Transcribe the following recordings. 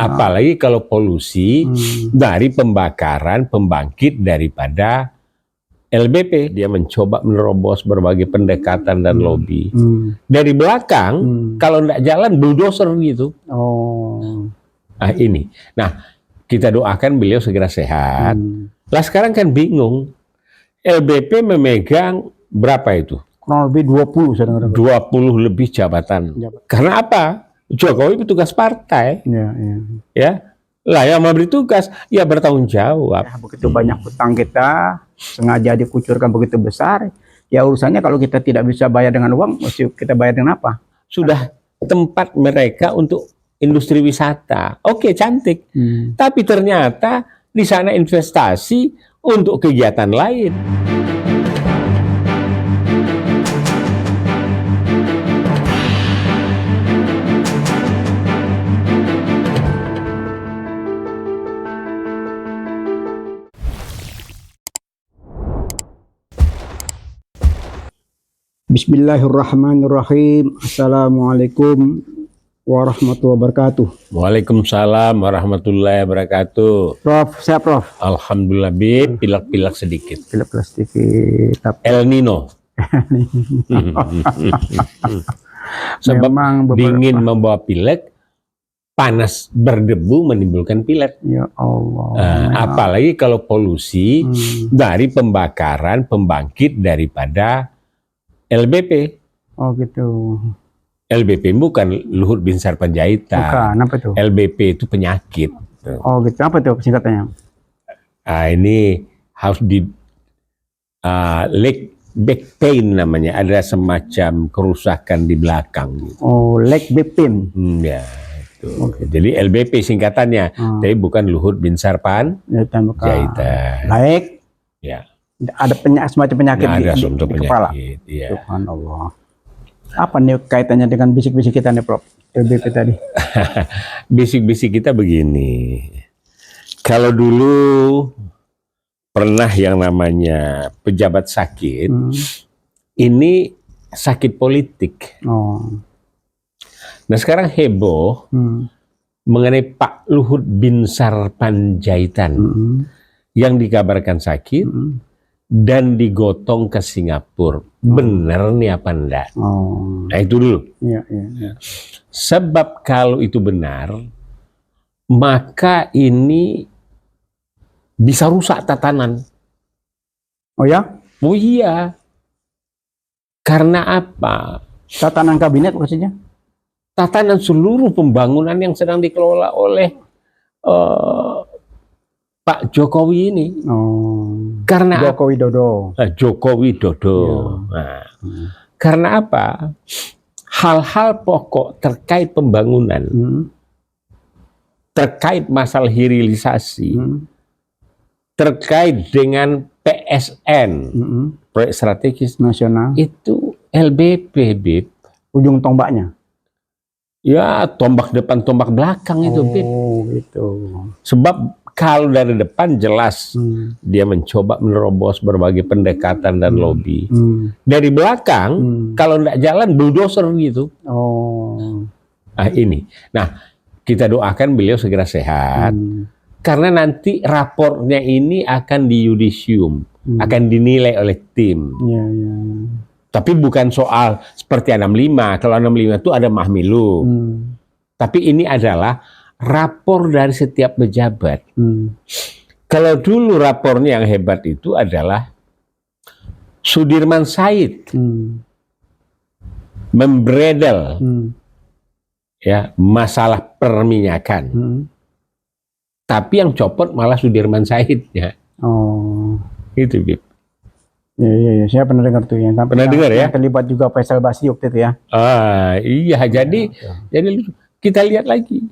Apalagi kalau polusi dari pembakaran pembangkit daripada LBP. Dia mencoba menerobos berbagai pendekatan dan lobby. Dari belakang, kalau tidak jalan bulldozer gitu. Nah ini. Nah, kita doakan beliau segera sehat. Lah sekarang kan bingung. LBP memegang berapa itu? Kurang lebih 20. 20 lebih jabatan. Karena apa? Jokowi petugas partai. Ya. Lah yang memberi tugas, ya bertanggung jawab. Ya, begitu banyak hutang kita, sengaja dikucurkan begitu besar. Ya urusannya kalau kita tidak bisa bayar dengan uang, mesti kita bayar dengan apa? Sudah tempat mereka untuk industri wisata. Oke, cantik. Tapi ternyata di sana investasi untuk kegiatan lain. Bismillahirrahmanirrahim. Assalamualaikum warahmatullahi wabarakatuh. Waalaikumsalam warahmatullahi wabarakatuh. Prof, saya Prof. Alhamdulillah, Bib, pilek-pilek sedikit. Pilek-pilek sedikit. El Nino. Sebab dingin membawa pilek, panas berdebu menimbulkan pilek. Ya Allah. Apalagi kalau polusi dari pembakaran pembangkit daripada LBP. Oh gitu. LBP bukan Luhut Binsar Panjaitan. Bukan, apa itu? LBP itu penyakit. Oh gitu, apa itu singkatannya? Ini harus di leg back pain namanya. Ada semacam kerusakan di belakang. Gitu. Oh, leg back pain. Ya. Okay. Jadi LBP singkatannya, tapi bukan Luhut Binsar Panjaitan. Leg. Ya. Ada semacam penyakit di kepala. Ya. Subhanallah. Apa nih kaitannya dengan bisik-bisik kita nih, Prof? LBP tadi. Bisik-bisik kita begini. Kalau dulu pernah yang namanya pejabat sakit, ini sakit politik. Nah sekarang heboh mengenai Pak Luhut Binsar Panjaitan yang dikabarkan sakit dan digotong ke Singapura. Bener nih apa enggak? Nah itu dulu. Sebab kalau itu benar, maka ini bisa rusak tatanan. Oh ya? Oh iya. Karena apa? Tatanan kabinet maksudnya? Tatanan seluruh pembangunan yang sedang dikelola oleh Pak Jokowi ini. Karena Joko Widodo. Joko Widodo. Nah, karena apa? Hal-hal pokok terkait pembangunan, terkait masalah hilirisasi, terkait dengan PSN, proyek strategis nasional, itu LBP, Bib. Ujung tombaknya. Ya, tombak depan, tombak belakang itu, Bib. Gitu. Sebab kalau dari depan jelas dia mencoba menerobos berbagai pendekatan dan lobby. Dari belakang, kalau tidak jalan bulldozer gitu. Nah ini. Nah, kita doakan beliau segera sehat. Karena nanti rapornya ini akan di yudisium, akan dinilai oleh tim. Tapi bukan soal seperti 65. Kalau 65 itu ada mahmilu. Tapi ini adalah rapor dari setiap pejabat. Kalau dulu rapornya yang hebat itu adalah Sudirman Said membredel ya masalah perminyakan. Tapi yang copot malah Sudirman Said ya. Itu Bib. Iya, saya pernah dengar tuh yang pernah dengar ya. Terlibat juga Faisal Basri waktu itu ya. Iya, jadi kita lihat lagi.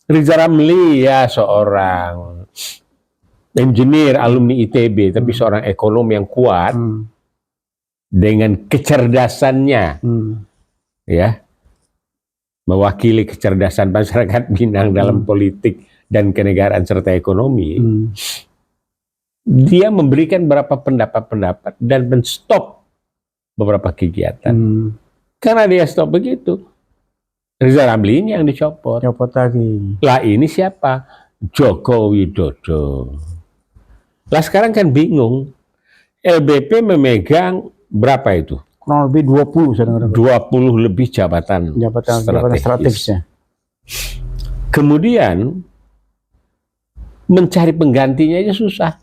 Riza Ramli ya seorang engineer alumni ITB, tapi seorang ekonom yang kuat dengan kecerdasannya, ya mewakili kecerdasan masyarakat Minang dalam politik dan kenegaraan serta ekonomi. Dia memberikan beberapa pendapat-pendapat dan men-stop beberapa kegiatan. Karena dia stop begitu, Rizal Ramli ini yang dicopot. Copot lagi. Lah ini siapa? Joko Widodo. Lah sekarang kan bingung. LBP memegang berapa itu? Kurang lebih 20 saya dengar. 20 lebih jabatan strategisnya. Kemudian mencari penggantinya aja susah.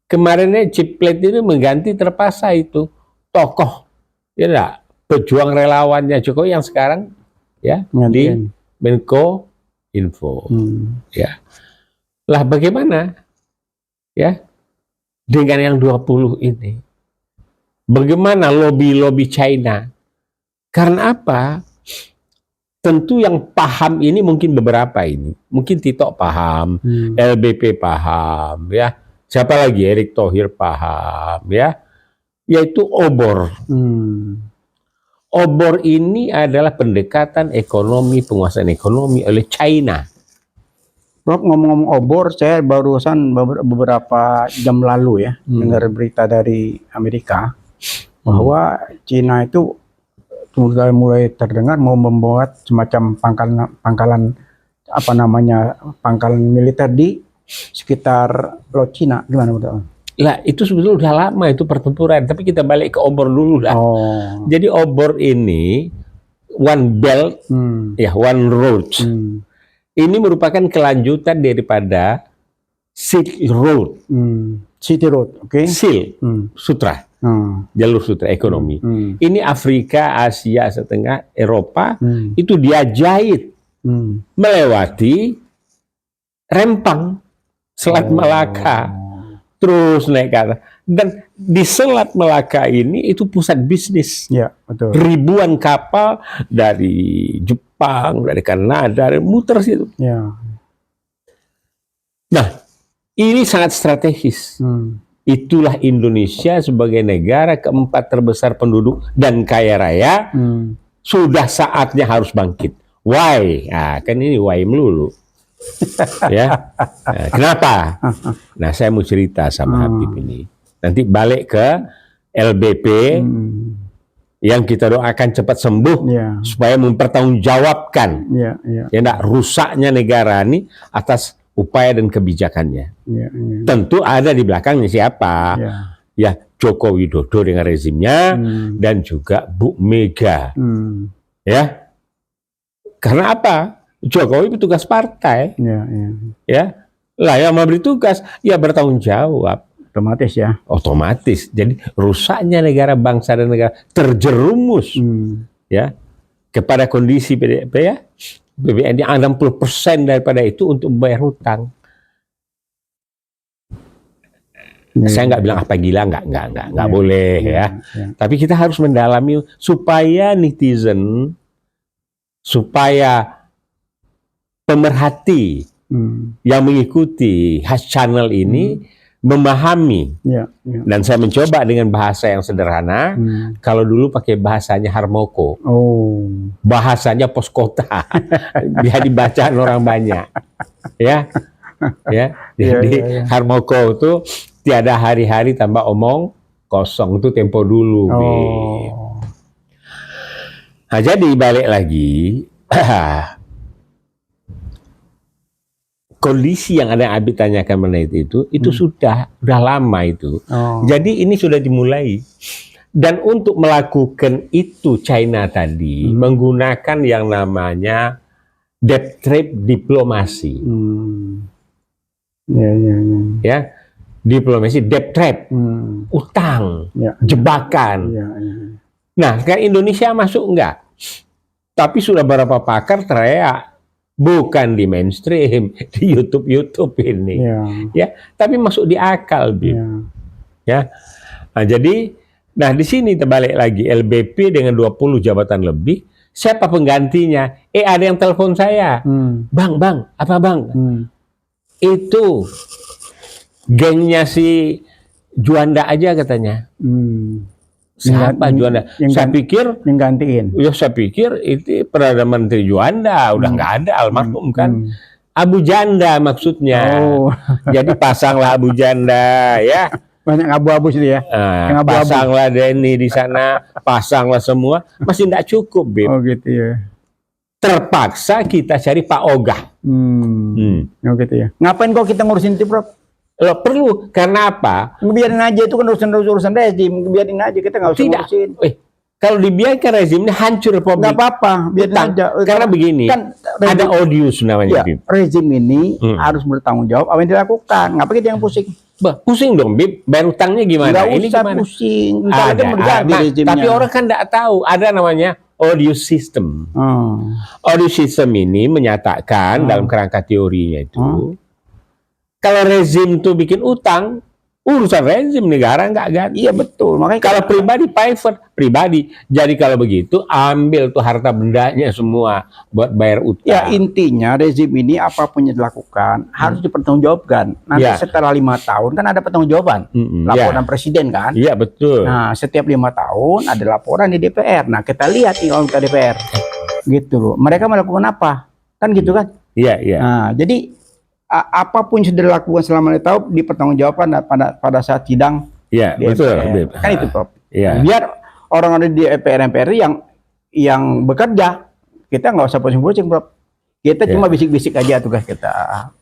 Kemarinnya Ciplet itu mengganti terpaksa itu tokoh, ya enggak, pejuang relawannya Jokowi yang sekarang ya di Menko Info. Ya. Lah bagaimana? Ya. Dengan yang 20 ini. Bagaimana lobby-lobby China? Karena apa? Tentu yang paham ini mungkin beberapa ini. Mungkin Tito paham, LBP paham, ya. Siapa lagi? Erick Thohir paham, ya. Yaitu obor. Obor ini adalah pendekatan ekonomi, penguasaan ekonomi oleh China. Prof, ngomong-ngomong obor, saya barusan beberapa jam lalu ya dengar berita dari Amerika bahwa Cina itu sudah mulai terdengar mau membuat semacam pangkalan militer di sekitar Laut Cina. Gimana menurut? Lah itu sebetulnya udah lama itu pertempuran, tapi kita balik ke obor dulu lah. Jadi obor ini one belt, ya one road. Ini merupakan kelanjutan daripada Silk Road. City Road, oke. Silk, sutra, jalur sutra ekonomi. Ini Afrika, Asia Setengah, Eropa, itu dia jahit melewati Rempang, Selat Malaka, terus naik ke atas. Dan di Selat Malaka ini itu pusat bisnis. Ya, betul. Ribuan kapal dari Jepang, dari Kanada, muter situ. Ya. Nah, ini sangat strategis. Itulah Indonesia sebagai negara keempat terbesar penduduk dan kaya raya, sudah saatnya harus bangkit. Why? Nah, kan ini why melulu. Ya, nah, kenapa? Nah, saya mau cerita sama Habib ini. Nanti balik ke LBP yang kita doakan cepat sembuh supaya mempertanggungjawabkan ya enggak rusaknya negara ini atas upaya dan kebijakannya. Tentu ada di belakangnya siapa? Ya Joko Widodo dengan rezimnya dan juga Bu Mega. Ya. Karena apa? Jokowi petugas partai. Ya. Lah yang memberi tugas ya bertanggung jawab. Otomatis ya. Otomatis. Jadi rusaknya negara, bangsa dan negara terjerumus ya kepada kondisi PDP ya. BBN yang 60% daripada itu untuk membayar hutang. Saya nggak bilang apa gila, nggak boleh ya. Tapi kita harus mendalami supaya netizen, supaya pemerhati yang mengikuti channel ini memahami. Dan saya mencoba dengan bahasa yang sederhana. Kalau dulu pakai bahasanya Harmoko, bahasanya pos kota, dia dibaca orang banyak, ya. Jadi Harmoko itu tiada hari-hari tambah omong kosong, itu tempo dulu. Nah, jadi balik lagi. Kondisi yang ada Abi tanyakan mengenai itu sudah lama itu. Jadi ini sudah dimulai. Dan untuk melakukan itu China tadi menggunakan yang namanya debt trap diplomasi. Ya, diplomasi debt trap, utang, jebakan. Nah, sekarang Indonesia masuk enggak? Tapi sudah beberapa pakar teriak. Bukan di mainstream, di YouTube ini, ya, tapi masuk di akal, ya. Nah, jadi, di sini terbalik lagi LBP dengan 20 jabatan lebih, siapa penggantinya? Ada yang telepon saya, bang, apa bang? Itu gengnya si Juanda aja katanya. Siapa Juanda? Saya pikir menggantiin. Ya saya pikir itu Perdana Menteri Juanda udah nggak ada, almarhum kan. Abu Janda maksudnya. Jadi pasanglah Abu Janda ya. Banyak abu-abu sih ya. Pasanglah Denny di sana, pasanglah semua. Masih nggak cukup, Bib. Oh gitu ya. terpaksa kita cari Pak Ogah. Oh gitu ya. Ngapain kok kita ngurusin itu, Prof? Loh, perlu, karena apa? Biarin aja, itu kan urusan rezim, biarin aja, kita nggak usah Tidak. ngurusin. Kalau dibiarkan rezimnya hancur Republik. Nggak apa-apa, biarin aja. Karena begini, kan ada odius namanya. Ya, rezim ini harus bertanggung jawab apa yang dilakukan. Ngapa kita yang pusing? Pusing dong, Bib. Bayar utangnya gimana? Nggak ini usah gimana? pusing. Misalnya kan berganti rezimnya. Tapi orang kan nggak tahu. Ada namanya odius system. Odius system ini menyatakan dalam kerangka teorinya itu, kalau rezim tuh bikin utang, urusan rezim, negara nggak ganti. Iya betul. Makanya kalau pribadi, pribadi. Jadi kalau begitu, ambil tuh harta bendanya semua buat bayar utang. Ya intinya rezim ini apapun yang dilakukan harus dipertanggungjawabkan. Nanti setelah 5 tahun kan ada pertanggungjawaban. Laporan presiden kan. Iya betul. Nah setiap 5 tahun ada laporan di DPR. Nah kita lihat nih anggota DPR. Gitu loh. Mereka melakukan apa? Kan gitu kan. Iya, iya. Nah jadi apapun yang sudah dilakukan selama 5 tahun dipertanggungjawabkan pada saat sidang. Iya betul. Kan itu Prof. Ya. Biar orang ada di DPR yang bekerja, kita nggak usah pusing-pusing, Prof. Kita cuma bisik-bisik aja tugas kita,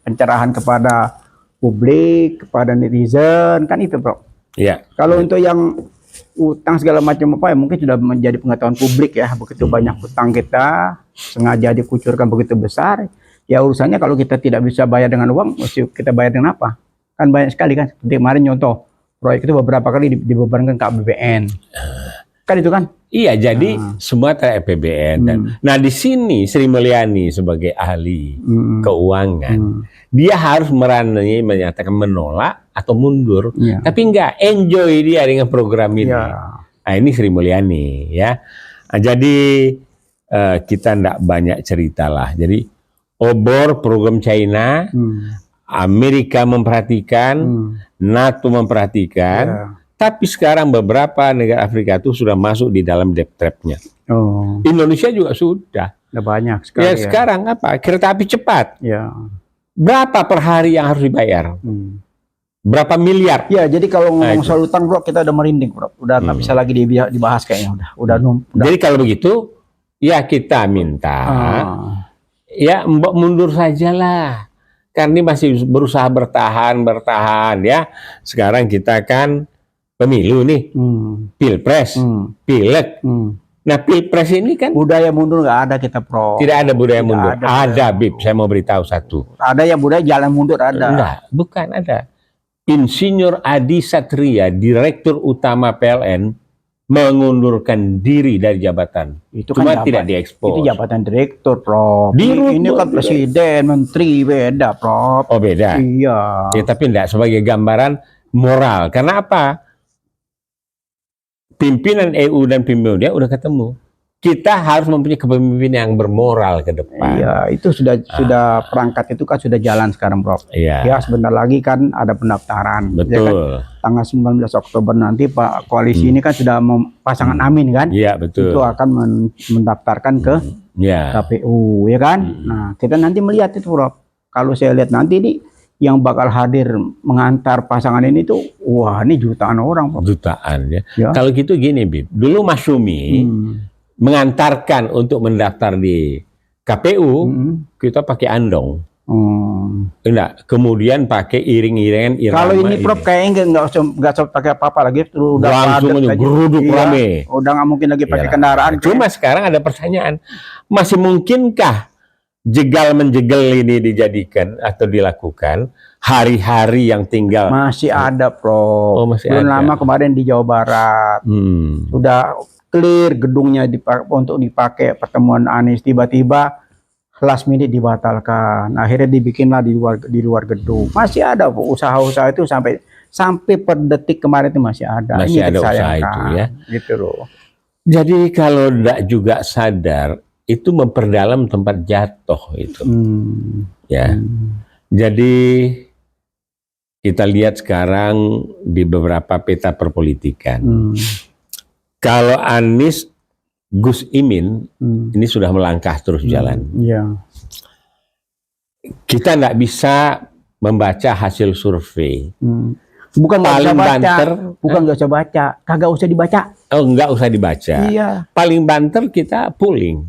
pencerahan kepada publik, kepada netizen, kan itu, Prof. Iya. Kalau untuk yang utang segala macam apa ya mungkin sudah menjadi pengetahuan publik ya, begitu banyak utang kita sengaja dikucurkan begitu besar, ya urusannya kalau kita tidak bisa bayar dengan uang, mesti kita bayar dengan apa? Kan banyak sekali kan, seperti kemarin contoh proyek itu beberapa kali dibebankan ke APBN. Kan itu kan? Iya, jadi semua ter APBN. Nah di sini Sri Mulyani sebagai ahli keuangan, dia harus menyatakan menolak atau mundur, tapi enggak, enjoy dia dengan program ini. Nah ini Sri Mulyani ya. Nah, jadi kita enggak banyak cerita lah. Jadi obor program China, Amerika memperhatikan, NATO memperhatikan. Tapi sekarang beberapa negara Afrika itu sudah masuk di dalam debt trap-nya. Indonesia juga sudah. Udah banyak sekali. Ya sekarang apa? Kereta api cepat. Ya. Berapa per hari yang harus dibayar? Berapa miliar? Ya, jadi kalau ngomong soal utang, Bro, kita udah merinding, Bro. Udah nggak bisa lagi dibahas kayaknya. Udah. Jadi kalau begitu, ya kita minta, ya Mbok mundur sajalah. Karena ini masih berusaha bertahan ya. Sekarang kita kan pemilu nih, pilpres, pileg. Nah pilpres ini kan budaya mundur nggak ada kita, Prof. Tidak ada budaya mundur. Ada, Bib. Saya mau beritahu satu. Ada yang budaya jalan mundur ada. Enggak, bukan ada. Insinyur Adi Satria, Direktur Utama PLN, mengundurkan diri dari jabatan. Itu cuma kan tidak diekspos. Itu jabatan direktur, Prof. Ini kan presiden, menteri, beda, Prof. Oh beda. Iya. Ya, tapi enggak sebagai gambaran moral. Karena apa? Pimpinan EU dan pimpinan dia udah ketemu. Kita harus mempunyai kepemimpinan yang bermoral ke depan. Iya, itu sudah perangkat itu kan sudah jalan sekarang, Prof. Iya. Ya, sebentar lagi kan ada pendaftaran. Betul. Ya kan? Tanggal 19 Oktober nanti Pak koalisi ini kan sudah pasangan Amin kan? Iya, betul. Itu akan mendaftarkan ke KPU, ya kan? Nah, kita nanti melihat itu, Prof. Kalau saya lihat nanti ini yang bakal hadir mengantar pasangan ini tuh, wah ini jutaan orang, Prof. Jutaan ya. Kalau gitu gini, Bib. Dulu Mas Sumi mengantarkan untuk mendaftar di KPU, kita pakai andong. Enggak, kemudian pakai iring-iringan irama. Kalau ini Prof kayaknya nggak usah pakai apa-apa lagi, udah langsung aja geruduk rame. Udah nggak mungkin lagi pakai kendaraan. Cuma sekarang ada pertanyaan, masih mungkinkah jegal menjegal ini dijadikan atau dilakukan hari-hari yang tinggal? Masih ada, Prof. Oh, masih belum ada. lama kemarin di Jawa Barat sudah clear gedungnya untuk dipakai pertemuan Anies, tiba-tiba last minute dibatalkan, akhirnya dibikinlah di luar gedung. Masih ada usaha-usaha itu sampai per detik kemarin itu masih ada. Masih ini ada usaha itu ya. Gitu loh. Jadi kalau tidak juga sadar, itu memperdalam tempat jatuh itu. Ya. Jadi kita lihat sekarang di beberapa peta perpolitikan. Kalau Anies, Gus Imin ini sudah melangkah terus jalan. Kita nggak bisa membaca hasil survei. Bukan nggak paling usah baca, banter, bukan nggak usah baca, kagak usah dibaca. Oh, nggak usah dibaca. Iya. Paling banter kita polling.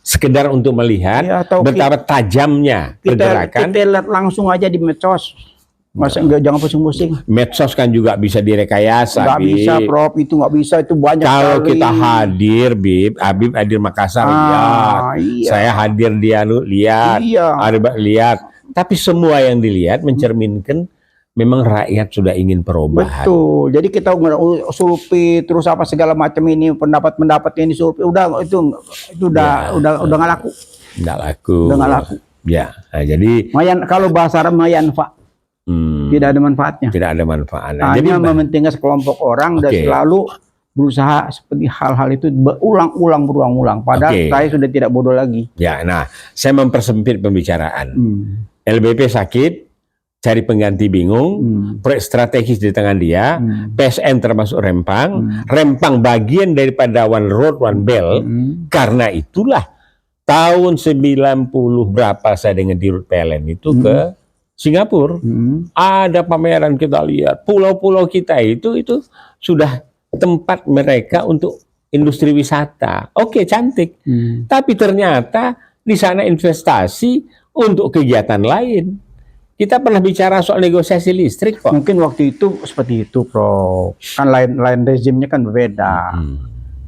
Sekedar untuk melihat Ya, atau betapa tajamnya pergerakan. kita lihat langsung aja di medsos. Masa jangan pusing-pusing. Medsos kan juga bisa direkayasa, Nggak Bib. bisa, Prof. Itu nggak bisa. Itu banyak Kalau sekali. kita hadir, Bib, Habib hadir Makassar, lihat. Iya. Saya hadir di lihat. Iya. Lihat. Tapi semua yang dilihat mencerminkan memang rakyat sudah ingin perubahan. Betul. Jadi kita survei terus apa segala macam ini pendapat ini survei udah itu udah nggak laku. Nggak laku. Udah nggak laku. Ya. Nah, jadi Kalau bahasa Arab mayanfa. Tidak ada manfaatnya. Tidak ada manfaat. Hanya mementingkan sekelompok orang dan selalu berusaha seperti hal-hal itu berulang-ulang. Padahal saya sudah tidak bodoh lagi. Ya, nah, saya mempersempit pembicaraan. LBP sakit, cari pengganti bingung, proyek strategis di tangan dia, PSN termasuk Rempang, Rempang bagian daripada One Road One Belt. Karena itulah tahun 90 berapa saya dengan Dirut PLN itu ke Singapura, ada pameran kita lihat, pulau-pulau kita itu sudah tempat mereka untuk industri wisata. Oke, cantik. Tapi ternyata di sana investasi untuk kegiatan lain. Kita pernah bicara soal negosiasi listrik kok. Mungkin waktu itu seperti itu, Prof. Kan lain rezimnya kan berbeda.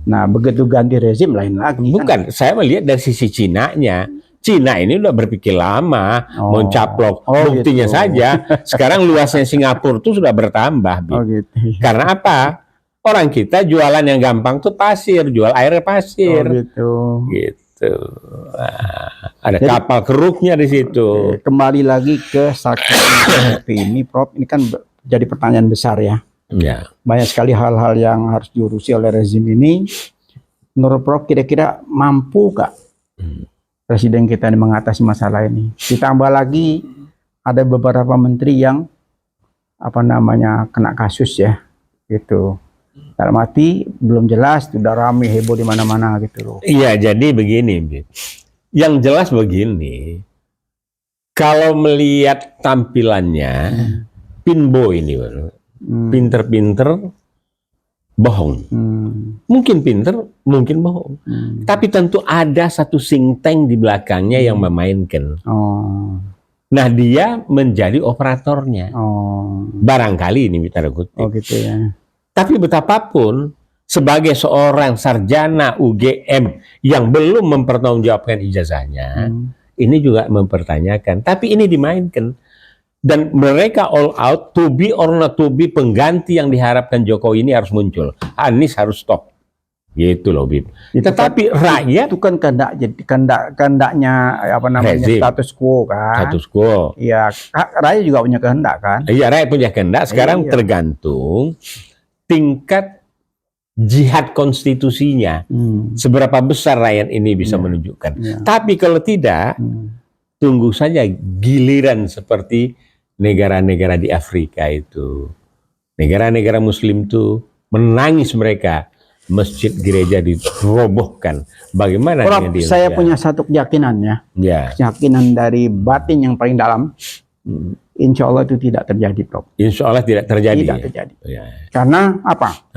Nah, begitu ganti rezim lain lagi. Bukan, saya melihat dari sisi Cinanya. Cina ini udah berpikir lama, mencaplok. Buktinya gitu. saja, sekarang luasnya Singapura tuh sudah bertambah. Gitu. Karena apa? Orang kita jualan yang gampang tuh pasir, jual air pasir. Gitu. Nah, ada kapal keruknya di situ. Kembali lagi ke sakit ini, Prof. Ini kan jadi pertanyaan besar ya. Ya. Banyak sekali hal-hal yang harus diurusi oleh rezim ini. Menurut Prof, kira-kira mampu nggak Presiden kita ini mengatasi masalah ini? Ditambah lagi ada beberapa menteri yang kena kasus ya, gitu. Dalam arti belum jelas, sudah rame heboh di mana-mana gitu loh. Iya, jadi begini, yang jelas begini, kalau melihat tampilannya, Pinbo ini, pinter-pinter, bohong. Mungkin pinter, mungkin bohong. Tapi tentu ada satu think tank di belakangnya yang memainkan. Nah, dia menjadi operatornya. Barangkali ini tanda kutip. Gitu ya. Tapi betapapun sebagai seorang sarjana UGM yang belum mempertanggungjawabkan ijazahnya, ini juga mempertanyakan. Tapi ini dimainkan. Dan mereka all out, to be or not to be, pengganti yang diharapkan Jokowi ini harus muncul. Anies harus stop. Gitu loh, Bib. Tetapi rakyat itu kan kehendaknya rezim. Status quo kan. Status quo. Iya, rakyat juga punya kehendak kan. Iya, rakyat punya kehendak. Sekarang tergantung tingkat jihad konstitusinya. Seberapa besar rakyat ini bisa menunjukkan. Tapi kalau tidak, tunggu saja giliran seperti negara-negara di Afrika itu. Negara-negara Muslim itu menangis mereka. Masjid gereja dirobohkan. Bagaimana Prof, dengan saya punya satu keyakinan ya. Keyakinan dari batin yang paling dalam. Insya Allah itu tidak terjadi, Prof. Insya Allah tidak terjadi. Tidak terjadi. Karena apa?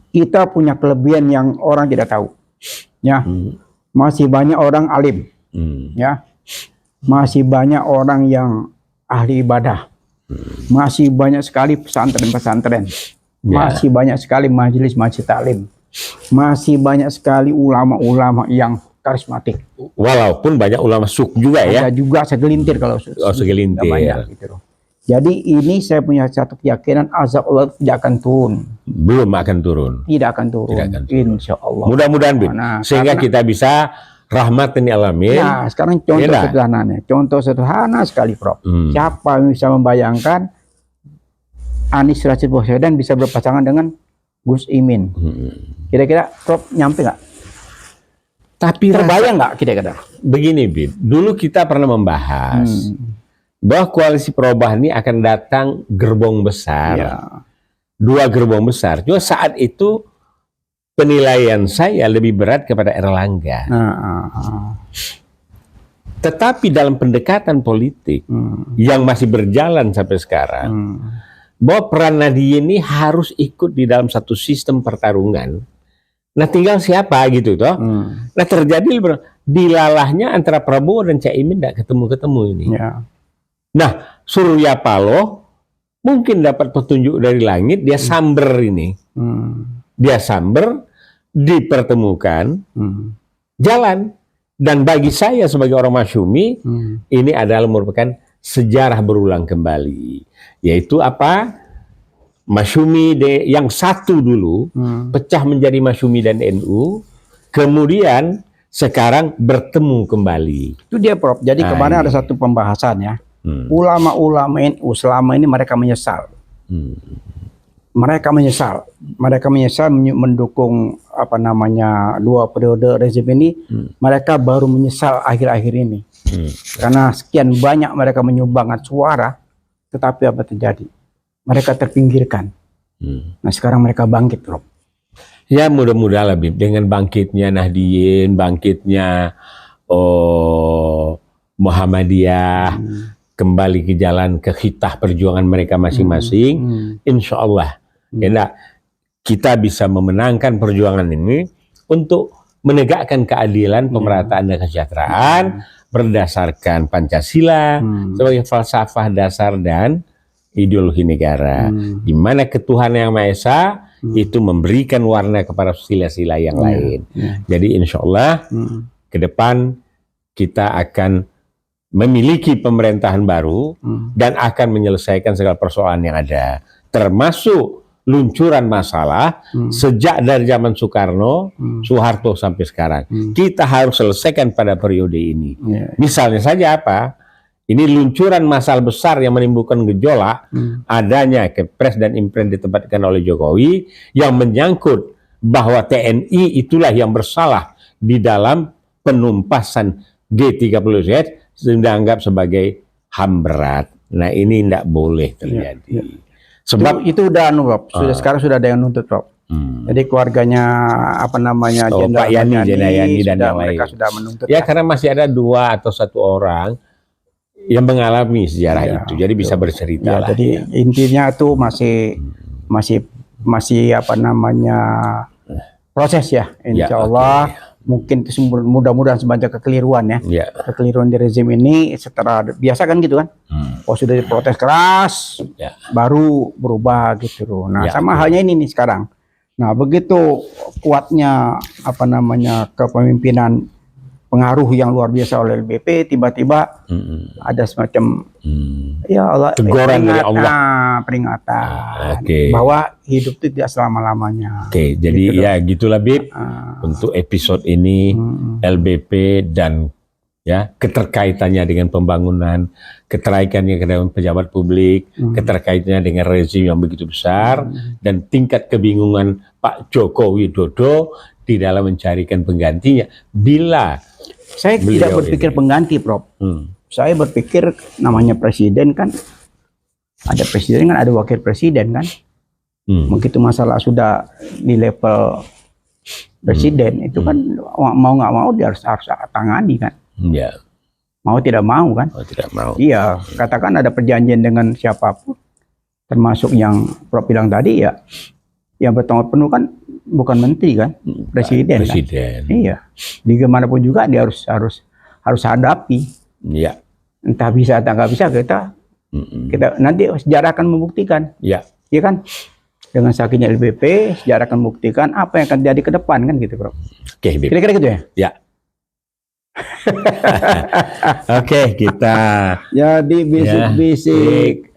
Kita punya kelebihan yang orang tidak tahu. Ya. Masih banyak orang alim. Ya. Masih banyak orang yang ahli ibadah. Masih banyak sekali pesantren-pesantren. Masih banyak sekali majelis-majelis taklim. Masih banyak sekali ulama-ulama yang karismatik. Walaupun banyak ulama suk juga ya. Ada juga segelintir kalau segelintir. Banyak, gitu loh. Jadi ini saya punya satu keyakinan azab Allah tidak akan turun. Belum akan turun. Tidak akan turun. Insya Allah. Mudah-mudahan, sehingga kita bisa rahmatan alamin. Nah, sekarang contoh sederhananya. Contoh sederhana sekali, Prof. Siapa yang bisa membayangkan Anies Rashid Baswedan bisa berpasangan dengan Gus Imin? Kira-kira Prof nyampe nggak? Tapi terbayang nggak kira-kira? Begini, Bib. Dulu kita pernah membahas bahwa koalisi perubahan ini akan datang gerbong besar. Dua gerbong besar. Cuma saat itu penilaian saya lebih berat kepada Erlangga. Tetapi dalam pendekatan politik yang masih berjalan sampai sekarang, bahwa peran Nahdien ini harus ikut di dalam satu sistem pertarungan. Nah tinggal siapa gitu toh. Nah terjadi dilalahnya antara Prabowo dan Caimin tidak ketemu-ketemu ini. Ya. Nah Surya Paloh mungkin dapat petunjuk dari langit, dia samber ini. Dia samber, dipertemukan, jalan. Dan bagi saya sebagai orang Masyumi, ini adalah merupakan sejarah berulang kembali. Yaitu apa? Masyumi yang satu dulu, pecah menjadi Masyumi dan NU, kemudian sekarang bertemu kembali. Itu dia Prof. Jadi kemarin ada satu pembahasan ya. Ulama-ulama NU selama ini mereka menyesal. Mereka menyesal mendukung dua periode rezim ini. Mereka baru menyesal akhir-akhir ini karena sekian banyak mereka menyumbangkan suara, tetapi apa terjadi? Mereka terpinggirkan. Nah sekarang mereka bangkit, Rob. Ya mudah-mudahan lebih dengan bangkitnya Nahdien, bangkitnya Muhammadiyah, kembali ke jalan ke khitah perjuangan mereka masing-masing, insya Allah kita bisa memenangkan perjuangan ini untuk menegakkan keadilan, pemerataan dan kesejahteraan berdasarkan Pancasila sebagai falsafah dasar dan ideologi negara, di mana ketuhanan yang Maha Esa itu memberikan warna kepada sila-sila yang lain. Jadi insya Allah ke depan kita akan memiliki pemerintahan baru dan akan menyelesaikan segala persoalan yang ada, termasuk luncuran masalah sejak dari zaman Soekarno, Soeharto sampai sekarang. Kita harus selesaikan pada periode ini. Misalnya saja apa? Ini luncuran masalah besar yang menimbulkan gejolak, adanya Kepres dan Impres ditempatkan oleh Jokowi yang menyangkut bahwa TNI itulah yang bersalah di dalam penumpasan G30Z dianggap sebagai HAM berat. Nah ini tidak boleh terjadi. Sebab itu udah sekarang sudah ada yang nuntut, Prof. Jadi keluarganya Pak Yani dan yang lain. Mereka sudah menuntut. Ya karena masih ada 2 atau 1 orang yang mengalami sejarah itu, jadi bisa bercerita lah. Jadi intinya itu masih proses ya. Insya Allah mungkin itu mudah-mudahan sebanyak kekeliruan ya. Kekeliruan di rezim ini setelah biasa kan gitu kan. Sudah diprotes keras, baru berubah gitu loh. Nah sama halnya ini nih sekarang. Nah begitu kuatnya kepemimpinan pengaruh yang luar biasa oleh LBP, tiba-tiba ada semacam teguran dari Allah, peringatan bahwa hidup itu tidak selama-lamanya. Jadi gitu gitulah Bib. Untuk episode ini LBP dan keterkaitannya dengan pembangunan, keterkaitannya dengan pejabat publik, keterkaitannya dengan rezim yang begitu besar, dan tingkat kebingungan Pak Joko Widodo di dalam mencarikan penggantinya. Bila saya tidak berpikir pengganti, Prof. Saya berpikir namanya presiden kan, ada presiden kan, ada wakil presiden kan. Begitu masalah sudah di level presiden itu kan mau nggak mau dia harus tangani kan. Mau tidak mau kan? Mau tidak mau. Iya, katakan ada perjanjian dengan siapapun, termasuk yang Prof bilang tadi ya, yang bertanggung penuh kan bukan menteri kan, presiden. Kan? Iya, di gimana pun juga dia harus hadapi. Iya. Entah bisa atau nggak bisa kita nanti sejarah akan membuktikan. Iya. Iya kan? Dengan sakitnya LBP, sejarah akan membuktikan apa yang akan terjadi ke depan kan gitu, Bro. Oke, kira-kira gitu ya? Ya. Oke, kita jadi bisik-bisik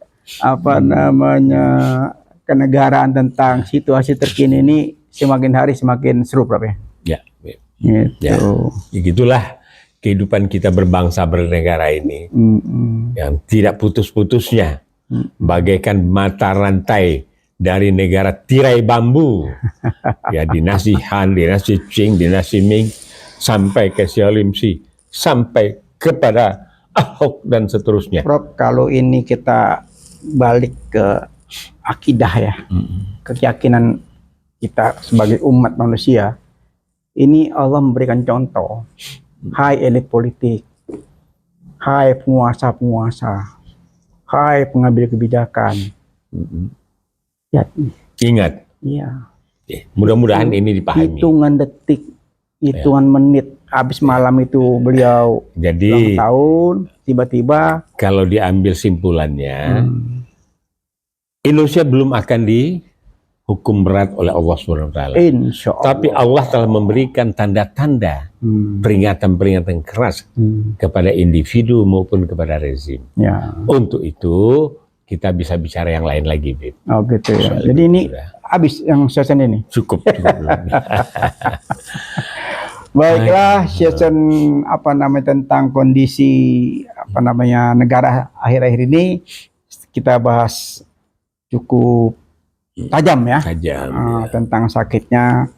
kenegaraan tentang situasi terkini ini semakin hari semakin seru, Prof ya. Ya. Gitu. Ya gitulah kehidupan kita berbangsa bernegara ini, yang tidak putus-putusnya, bagaikan mata rantai dari negara tirai bambu, ya dinasti Han, dinasti Qing, dinasti Ming, sampai ke Xia Limsi, sampai kepada Ahok dan seterusnya. Prof, kalau ini kita balik ke akidah ya, keyakinan kita sebagai umat manusia, ini Allah memberikan contoh. Hai elit politik, hai penguasa-penguasa, hai pengambil kebijakan. Ya, ingat, iya. Mudah-mudahan ini dipahami. Hitungan detik, hitungan menit, habis malam itu beliau Jadi ulang tahun, tiba-tiba kalau diambil simpulannya, Indonesia belum akan dihukum berat oleh Allah SWT. insya Allah. Tapi Allah telah memberikan tanda-tanda peringatan-peringatan keras kepada individu maupun kepada rezim. Ya. Untuk itu kita bisa bicara yang lain lagi, Bib. Oh gitu ya. Soal Jadi itu ini sudah. habis yang session ini. Cukup belum. Baiklah, session tentang kondisi negara akhir-akhir ini kita bahas cukup tajam ya. Tajam. Tentang sakitnya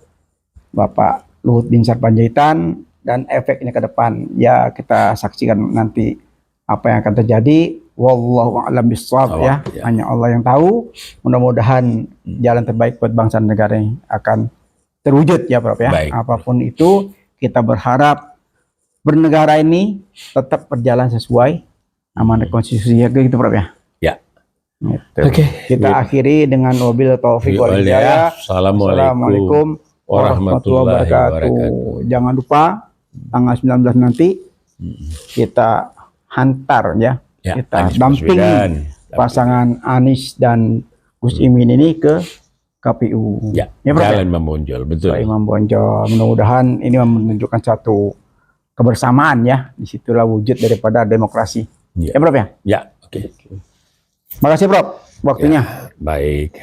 Bapak Luhut Binsar Panjaitan dan efeknya ke depan. Ya kita saksikan nanti apa yang akan terjadi. Wallahu a'lam bishawab ya. Hanya Allah yang tahu. Mudah-mudahan jalan terbaik buat bangsa dan negara ini akan terwujud ya Prof ya. Baik. Apapun itu kita berharap bernegara ini tetap berjalan sesuai amanat konstitusi ya gitu Prof ya. Ya. Gitu. Oke. Kita akhiri dengan wabil taufik wal hidayah. Assalamualaikum warahmatullahi wabarakatuh. Jangan lupa tanggal 19 nanti kita hantar ya. Kita Anies dampingi Baswedan. pasangan Anies dan Gus Imin ini ke KPU. Ya, Prof, jalan membonjol, betul. Pak Imam Bonjol. Mudah-mudahan ini menunjukkan satu kebersamaan ya. Disitulah wujud daripada demokrasi. Ya, Ya Prof ya. ya, oke. Makasih Prof waktunya. Ya, baik.